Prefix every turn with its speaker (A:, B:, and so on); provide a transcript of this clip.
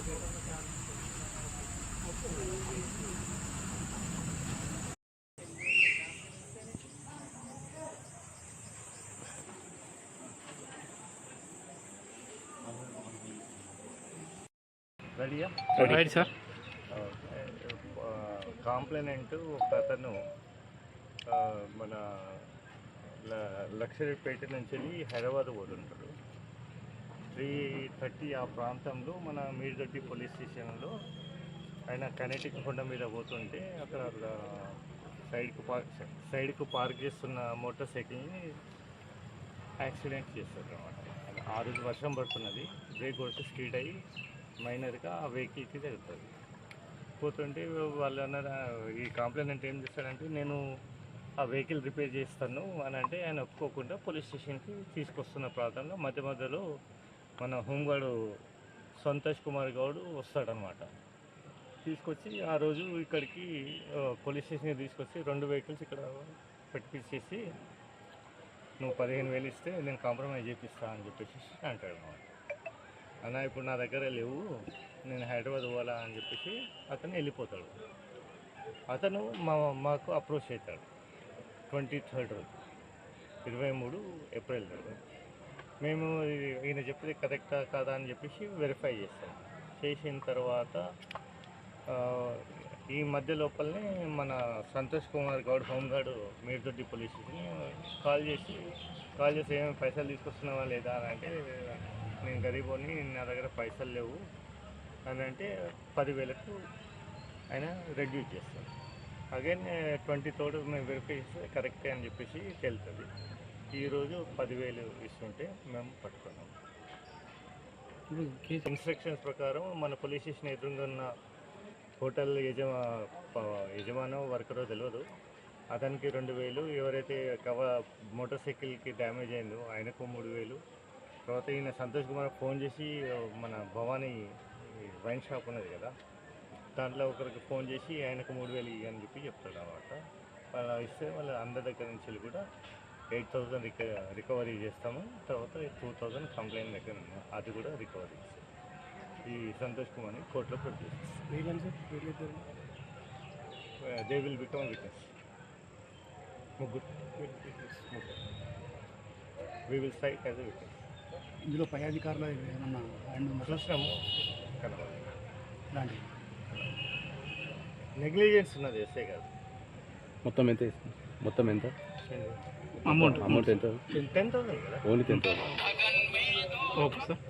A: రెడీయా?
B: Right sir.
A: Complainant ఒక అతను మన లక్షరీపేట నుంచి హైదరాబాద్ పోతుంటాడు. 3:30 ఆ ప్రాంతంలో మన మీర్దొడ్డి పోలీస్ స్టేషన్లో ఆయన కనెటిక్ కొండ మీద పోతుంటే అక్కడ సైడ్కు పార్క్ చేస్తున్న మోటార్ సైకిల్ని యాక్సిడెంట్ చేస్తారు అన్నమాట. ఆ రోజు వర్షం పడుతున్నది, బ్రేక్ కొడితే స్పీడ్ అయ్యి మైనర్గా ఆ వెహికల్కి తగ్గుతుంది. పోతుంటే వాళ్ళు అన్నారు, ఈ కంప్లైంట్ ఏం చేస్తాడంటే నేను ఆ వెహికల్ రిపేర్ చేస్తాను అని అంటే ఆయన ఒప్పుకోకుండా పోలీస్ స్టేషన్కి తీసుకొస్తున్న ప్రాంతంలో మధ్యలో మన హోంగార్డు సంతోష్ కుమార్ గౌడ్ వస్తాడనమాట. తీసుకొచ్చి ఆ రోజు ఇక్కడికి పోలీస్ స్టేషన్కి తీసుకొచ్చి 2 వెహికల్స్ ఇక్కడ పెట్టించేసి నువ్వు 15,000 ఇస్తే నేను కాంప్రమైజ్ చేపిస్తా అని చెప్పేసి అంటాడు అనమాట. అన్న ఇప్పుడు నా దగ్గర లేవు, నేను హైదరాబాద్ పోవాలా అని చెప్పేసి అతను వెళ్ళిపోతాడు. అతను మాకు అప్రోచ్ అవుతాడు 23rd రోజు, 23 ఏప్రిల్ రోజు. మేము ఈయన చెప్పేది కరెక్టా కాదా అని చెప్పేసి వెరిఫై చేస్తాం. చేసిన తర్వాత ఈ మధ్య లోపలనే మన Santosh Kumar Goud home guard Mirdoddi police station call చేసి ఏమైనా పైసలు తీసుకొస్తున్నావా లేదా అని అంటే, నేను గరీబోని, నా దగ్గర పైసలు లేవు అని అంటే 10,000కు ఆయన రెడ్యూస్ చేస్తాం. అగైన్ 23rd మేము వెరిఫై చేస్తే కరెక్టే అని చెప్పేసి తెలుస్తుంది. ఈరోజు 10,000 ఇస్తుంటే మేము పట్టుకున్నాం. ఇన్స్ట్రక్షన్స్ ప్రకారం మన పోలీస్ స్టేషన్ ఎదురుగా ఉన్న హోటల్ యజమానో వర్కరో తెలియదు, అతనికి 2,000, ఎవరైతే మోటార్ సైకిల్కి డ్యామేజ్ అయిందో ఆయనకు 3,000. తర్వాత ఈయన సంతోష్ కుమార్ ఫోన్ చేసి మన భవానీ వైన్ షాప్ ఉన్నది కదా, దాంట్లో ఒకరికి ఫోన్ చేసి ఆయనకు 3,000 అని చెప్పి చెప్తాడు అన్నమాట. అలా ఇస్తే వాళ్ళ అందరి దగ్గర నుంచి కూడా 8,000 రికవరీ చేస్తాము. తర్వాత 2,000 కంప్లైంట్ దగ్గర ఉన్నాం, అది కూడా రికవరీ చేస్తాం. ఈ సంతోష్ కుమార్ని కోర్టులో ప్రొడ్యూస్ చేస్తాం. They will become witness. ముగ్గురు we will cite as a witness.
B: ఇందులో పై అధికారులు ఏమన్నా
A: చూసినాము, నెగ్లిజెన్స్ ఉన్నది, ఎస్ఏ కాదు.
C: మొత్తం ఎంత
B: అమౌంట్
C: ఎంత?
A: 10,000 కదా.
C: ఓన్లీ 10,000.
B: Okay sir.